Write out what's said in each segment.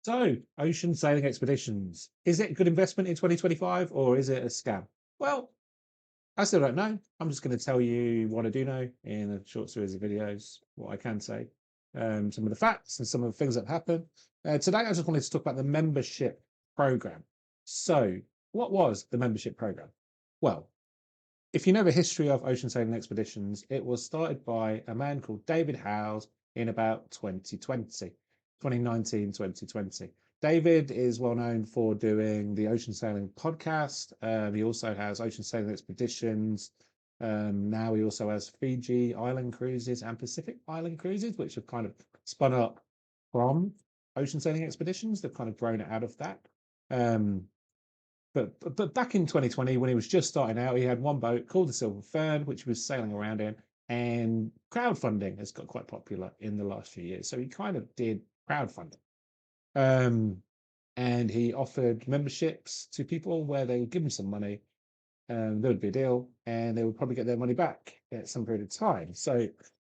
So, ocean sailing expeditions. Is it a good investment in 2025 or is it a scam? Well, I still don't know. I'm just going to tell you what I do know in a short series of videos, what I can say, some of the facts and some of the things that happen. Today, I just wanted to talk about the membership program. So, what was the membership program? Well, if you know the history of ocean sailing expeditions, it was started by a man called David Howes in about 2020, 2019, 2020. David is well known for doing the Ocean Sailing podcast. He also has Ocean Sailing Expeditions. Now he also has Fiji Island Cruises and Pacific Island Cruises, which have kind of spun up from Ocean Sailing Expeditions. They've kind of grown out of that. Um, but back in 2020, when he was just starting out, he had one boat called the Silver Fern, which he was sailing around in, and crowdfunding has got quite popular in the last few years. So he kind of did crowdfunding. Um, and he offered memberships to people where they would give him some money, there would be a deal, and they would probably get their money back at some period of time. So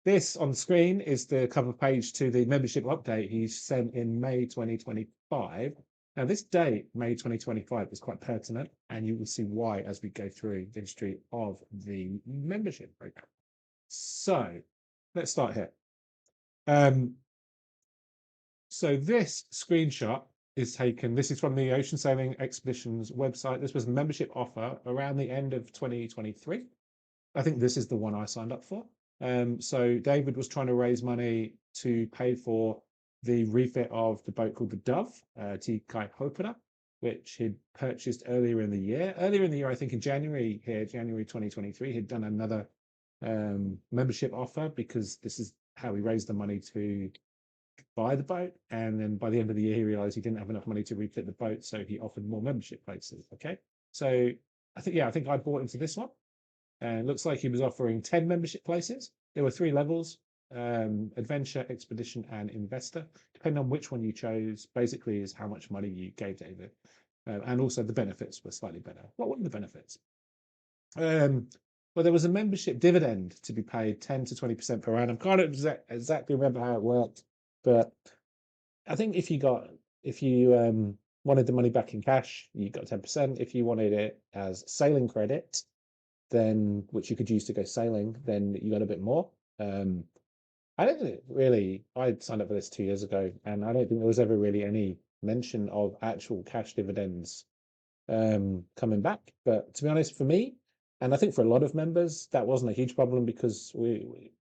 this on the screen is the cover page to the membership update he sent in May 2025. Now, this date, May 2025, is quite pertinent, and you will see why as we go through the history of the membership program. So let's start here. Um, so this screenshot is taken. This is from the Ocean Sailing Expeditions website. This was a membership offer around the end of 2023. I think this is the one I signed up for. So David was trying to raise money to pay for the refit of the boat called the Dove, T. Kai Hopera, which he'd purchased earlier in the year. Earlier in the year, I think in January here, January 2023, he'd done another membership offer because this is how he raised the money to buy the boat. And then by the end of the year, he realized he didn't have enough money to refit the boat, so he offered more membership places. Okay, so I think I bought into this one, and it looks like he was offering 10 membership places. There were three levels: adventure, expedition, and investor. Depending on which one you chose, basically is how much money you gave David. And also the benefits were slightly better. What were the benefits? Well, there was a membership dividend to be paid 10 to 20% per annum. Can't exactly remember how it worked, but I think if you wanted the money back in cash, you got 10%. If you wanted it as sailing credit, then which you could use to go sailing, then you got a bit more. Um, I don't think really. I signed up for this 2 years ago, and I don't think there was ever really any mention of actual cash dividends coming back. But to be honest, for me, and I think for a lot of members, that wasn't a huge problem because we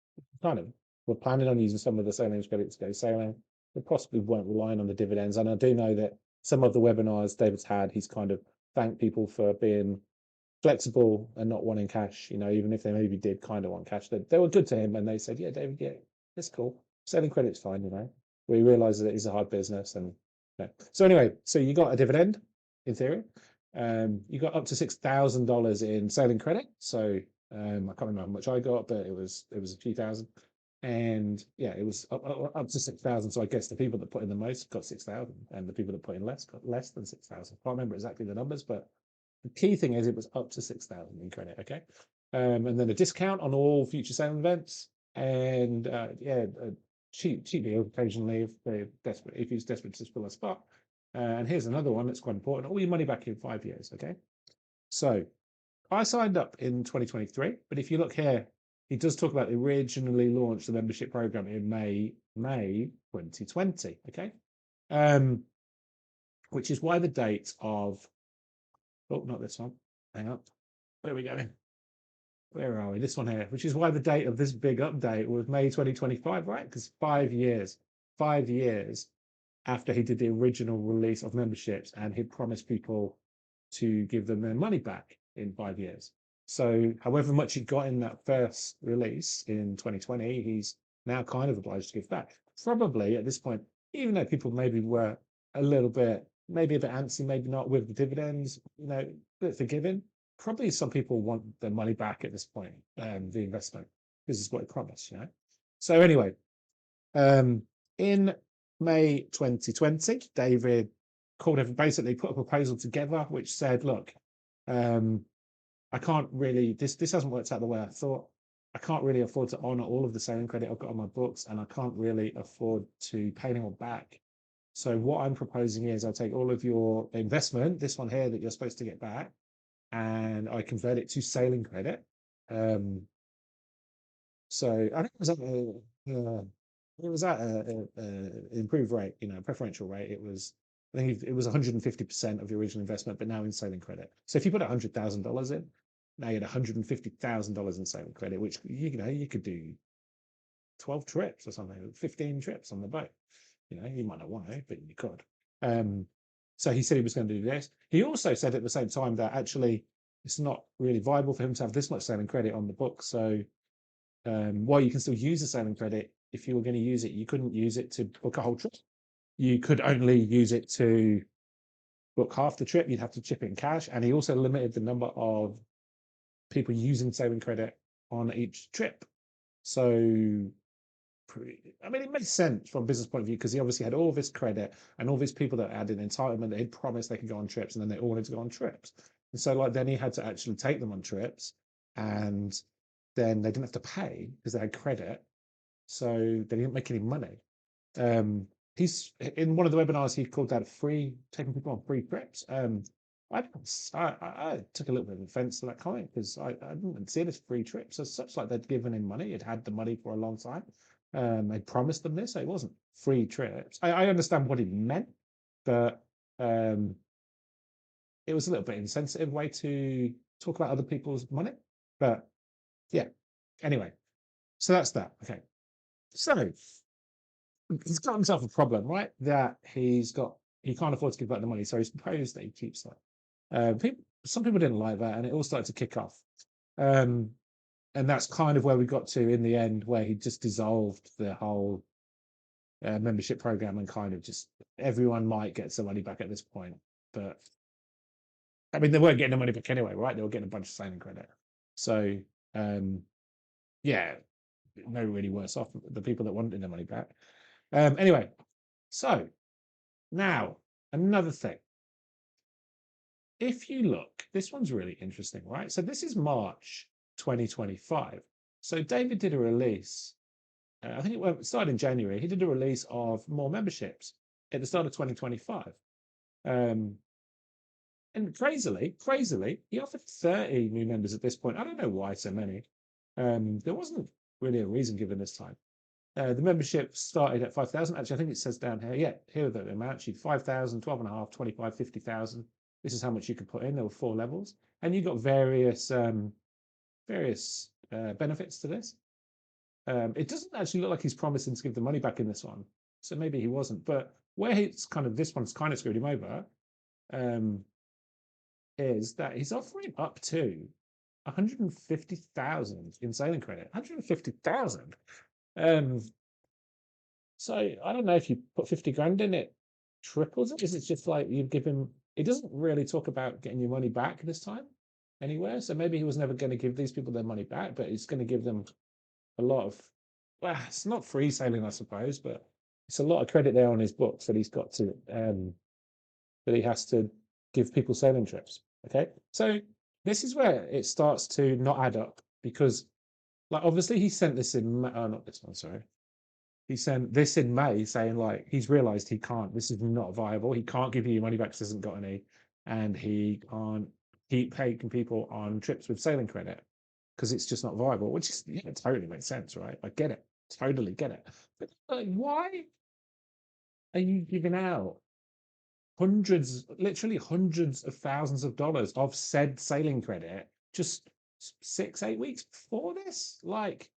kind of were planning on using some of the sailings credit to go sailing. We possibly weren't relying on the dividends. And I do know that some of the webinars David's had, he's kind of thanked people for being flexible and not wanting cash, even if they maybe did kind of want cash. They were good to him and they said, yeah, David, yeah, it's cool. Selling credit's fine. We realize that it's a hard business. And yeah. So anyway, so you got a dividend in theory. You got up to $6,000 in sailing credit. So I can't remember how much I got, but it was a few thousand. And yeah, it was up to 6,000. So I guess the people that put in the most got 6,000, and the people that put in less got less than 6,000. Can't remember exactly the numbers, but the key thing is it was up to 6,000 in credit. Okay, and then a discount on all future sailing events, and yeah, cheap deal occasionally if they're desperate. If he's desperate to fill a spot. And here's another one that's quite important: all your money back in 5 years. Okay, so I signed up in 2023, but if you look here, he does talk about originally launched the membership program in May 2020. Okay, um, which is why the date of not this one. Hang on, where are we going? Where are we? This one here, which is why the date of this big update was May 2025, right? Because 5 years after he did the original release of memberships, and he promised people to give them their money back in 5 years. So, however much he got in that first release in 2020, he's now kind of obliged to give back. Probably at this point, even though people maybe were a little bit, maybe a bit antsy, maybe not with the dividends, a bit forgiving. Probably some people want their money back at this point, the investment. This is what he promised. So anyway, in May 2020, David basically put a proposal together which said, look, I can't really, this hasn't worked out the way I thought. I can't really afford to honor all of the sailing credit I've got on my books, and I can't really afford to pay anyone back So what I'm proposing is I'll take all of your investment, this one here that you're supposed to get back, and I convert it to sailing credit. Um, so I think it was at a improved rate, preferential rate. I think it was 150% of your original investment, but now in sailing credit. So if you put $100,000 in, now you had $150,000 in sailing credit, which you could do 12 trips or something, 15 trips on the boat. You might not want to, but you could. Um, so he said he was going to do this. He also said at the same time that actually it's not really viable for him to have this much sailing credit on the book. So while you can still use the sailing credit, if you were going to use it, you couldn't use it to book a whole trip. You could only use it to book half the trip. You'd have to chip in cash. And he also limited the number of people using sailing credit on each trip. So I mean, it makes sense from a business point of view because he obviously had all this credit and all these people that had an entitlement that he'd promised they could go on trips, and then they all wanted to go on trips. And so, like, then he had to actually take them on trips, and then they didn't have to pay because they had credit, so they didn't make any money. Um, he's in one of the webinars he called that free taking people on free trips. I took a little bit of offense to that comment because I didn't see it as free trips as such. Like they'd given him money, it had the money for a long time. They promised them this, so it wasn't free trips. I understand what he meant, but um, it was a little bit insensitive way to talk about other people's money. But yeah, anyway, so that's that. Okay, so he's got himself a problem, right? That he can't afford to give back the money, so he's proposed that he keeps that. Some people didn't like that, and it all started to kick off. Um, and that's kind of where we got to in the end, where he just dissolved the whole membership program and kind of just everyone might get some money back at this point. But I mean, they weren't getting the money back anyway, right? They were getting a bunch of sailing credit. So yeah, no really worse off the people that wanted their money back. Anyway, so now another thing. If you look, this one's really interesting, right? So this is March 2025. So David did a release. I think it started in January. He did a release of more memberships at the start of 2025. And crazily, he offered 30 new members at this point. I don't know why so many. There wasn't really a reason given this time. The membership started at 5,000. Actually, I think it says down here. Yeah, here are the amounts. 5,000, 12.5, 25, 50,000. This is how much you could put in. There were 4 levels, and you got various benefits to this. It doesn't actually look like he's promising to give the money back in this one, so maybe he wasn't. But where this one's kind of screwed him over, is that he's offering up to 150,000 in sailing credit. 150,000. So I don't know if you put 50 grand in it, triples it. Is it just like you give him? It doesn't really talk about getting your money back this time anywhere. So maybe he was never going to give these people their money back, but he's going to give them a lot of. Well, it's not free sailing, I suppose, but it's a lot of credit there on his books that he's got to that he has to give people sailing trips. Okay, so this is where it starts to not add up because, like, obviously he sent this in. Not this one, sorry. He sent this in May saying like he's realized he can't, this is not viable. He can't give you your money back because he hasn't got any, and he can't keep taking people on trips with sailing credit because it's just not viable, which is, yeah, it totally makes sense, right? I get it. Totally get it. But like, why are you giving out literally hundreds of thousands of dollars of said sailing credit just 6, 8 weeks before this? Like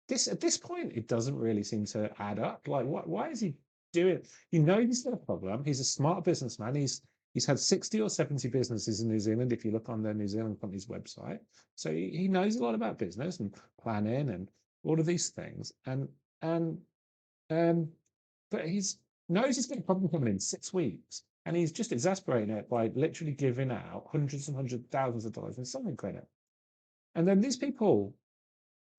this, at this point, it doesn't really seem to add up. Like, why is he doing? He's got a problem. He's a smart businessman. He's had 60 or 70 businesses in New Zealand. If you look on the New Zealand company's website, so he knows a lot about business and planning and all of these things. And but he's knows he's got a problem coming in 6 weeks, and he's just exasperating it by literally giving out hundreds and hundreds of thousands of dollars in sailing credit. And then these people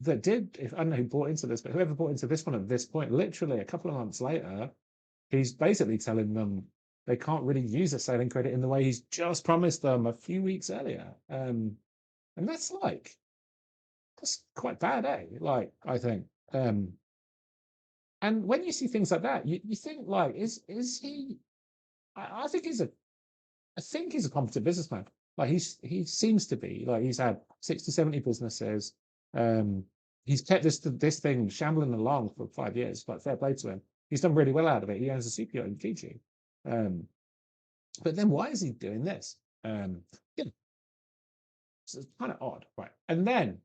that did, if I don't know who bought into this, but whoever bought into this one at this point, literally a couple of months later, he's basically telling them they can't really use the sailing credit in the way he's just promised them a few weeks earlier. And that's quite bad, eh? Like, I think. And when you see things like that, you think like, is he? I think he's a competent businessman. Like he seems to be. Like he's had 60, 70 businesses. Um, he's kept this thing shambling along for 5 years. Like fair play to him. He's done really well out of it. He owns a super yacht in Fiji. Um, but then why is he doing this? Yeah, so it's kind of odd, right? And then,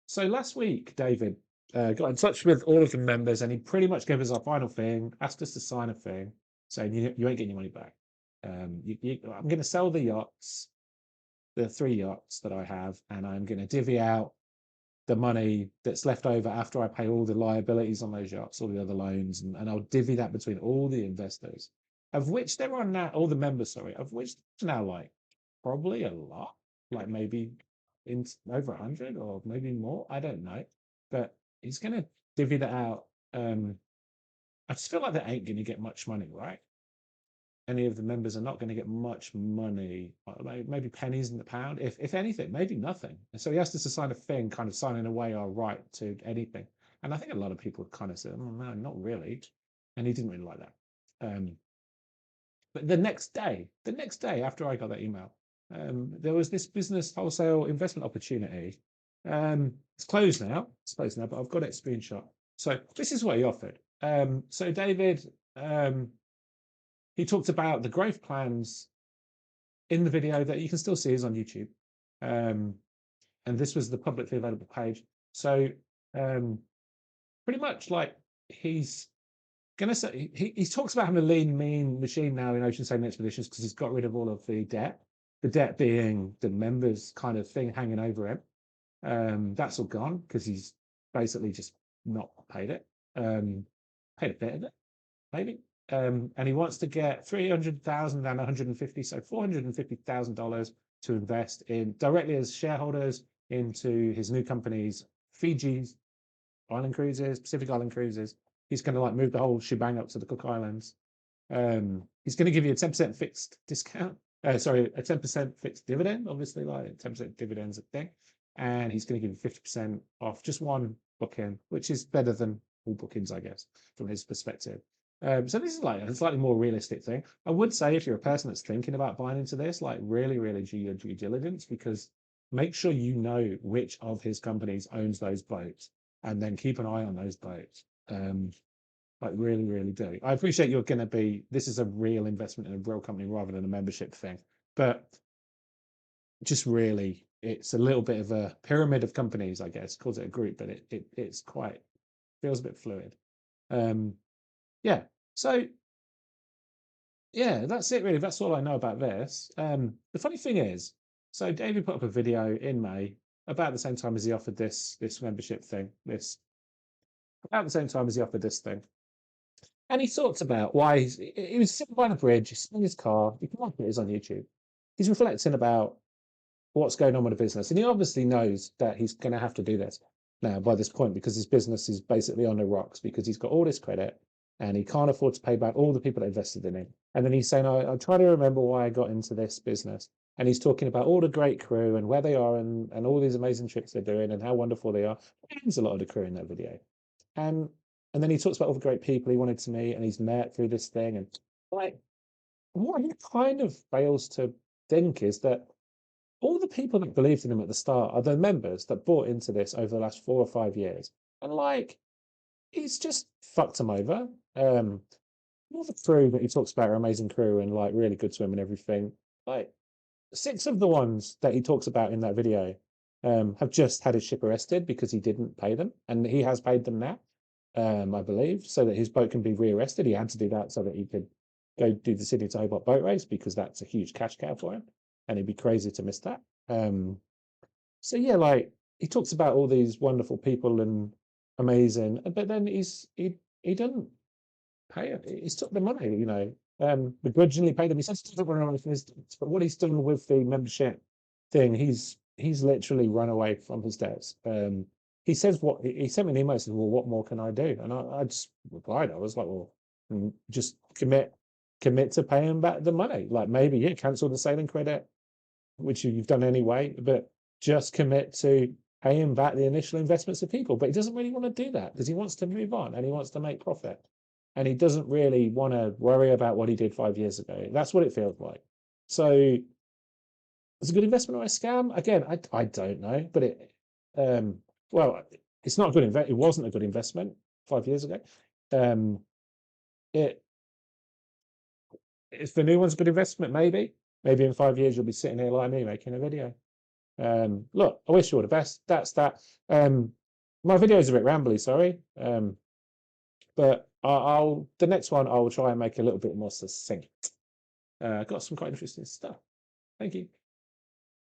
so last week, David got in touch with all of the members, and he pretty much gave us our final thing, asked us to sign a thing, saying you ain't getting your money back. I'm going to sell the yachts, the 3 yachts that I have, and I'm going to divvy out the money that's left over after I pay all the liabilities on those yachts, all the other loans, and I'll divvy that between all the investors, of which there are now, all the members, sorry, of which there's now like probably a lot, like maybe in over 100 or maybe more. I don't know, but he's going to divvy that out. I just feel like they ain't going to get much money, right? Any of the members are not going to get much money, maybe pennies in the pound, if anything, maybe nothing. And so he asked us to sign a thing, kind of signing away our right to anything. And I think a lot of people kind of said, oh, no, not really. And he didn't really like that. But the next day after I got that email, there was this business wholesale investment opportunity. It's closed now. But I've got it screenshot. So this is what he offered. So David, he talked about the growth plans in the video that you can still see is on YouTube. And this was the publicly available page. So pretty much like he's going to say, he talks about having a lean, mean machine now in ocean sailing expeditions because he's got rid of all of the debt being the members kind of thing hanging over him. That's all gone because he's basically just not paid it. Paid a bit of it, maybe. And he wants to get 300,000 and 150, so $450,000 to invest in directly as shareholders into his new companies, Fiji's Island Cruises, Pacific Island Cruises. He's going to like move the whole shebang up to the Cook Islands. He's going to give you a 10% fixed discount. Sorry, a 10% fixed dividend, obviously, like 10% dividends a thing. And he's going to give you 50% off just one booking, which is better than all bookings, I guess, from his perspective. So this is like a slightly more realistic thing. I would say if you're a person that's thinking about buying into this, like really, really do your due diligence, because make sure you know which of his companies owns those boats, and then keep an eye on those boats. Like really, really do. I appreciate you're going to be, this is a real investment in a real company rather than a membership thing, but just really, it's a little bit of a pyramid of companies, I guess, calls it a group, but it's quite, feels a bit fluid. Yeah, so yeah, that's it really. That's all I know about this. The funny thing is, so David put up a video in May about the same time as he offered this membership thing, about the same time as he offered this thing. And he talks about why he was sitting by the bridge, he's in his car, you can watch it, it's on YouTube. He's reflecting about what's going on with the business. And he obviously knows that he's going to have to do this now by this point because his business is basically on the rocks because he's got all this credit and he can't afford to pay back all the people that invested in him. And then he's saying, I try to remember why I got into this business. And he's talking about all the great crew and where they are and all these amazing trips they're doing and how wonderful they are. There's a lot of the crew in that video. And then he talks about all the great people he wanted to meet and he's met through this thing. And like, what he kind of fails to think is that all the people that believed in him at the start are the members that bought into this over the last 4 or 5 years. And like, he's just fucked them over. All the crew that he talks about are amazing crew and like really good to him and everything. Like 6 of the ones that he talks about in that video have just had his ship arrested because he didn't pay them. And he has paid them now. I believe, so that his boat can be rearrested. He had to do that so that he could go do the Sydney to Hobart boat race because that's a huge cash cow for him, and he'd be crazy to miss that. So yeah, like he talks about all these wonderful people and amazing, but then he doesn't pay it. He's took the money, begrudgingly paid them. He says but what he's done with the membership thing, he's literally run away from his debts. He says what he sent me an email and said, well, what more can I do? And I just replied, I was like, well, just commit to paying back the money. Like maybe cancel the sailing credit, which you've done anyway, but just commit to paying back the initial investments of people, but he doesn't really want to do that because he wants to move on and he wants to make profit. And he doesn't really want to worry about what he did 5 years ago. That's what it feels like. So it's a good investment or a scam? Again, I don't know, but well, it's not a good investment. It wasn't a good investment 5 years ago. Um, it if the new one's a good investment, maybe in 5 years you'll be sitting here like me making a video. Look, I wish you all the best. That's that. My video is a bit rambly, sorry. But I'll the next one I'll try and make a little bit more succinct. Got some quite interesting stuff. Thank you.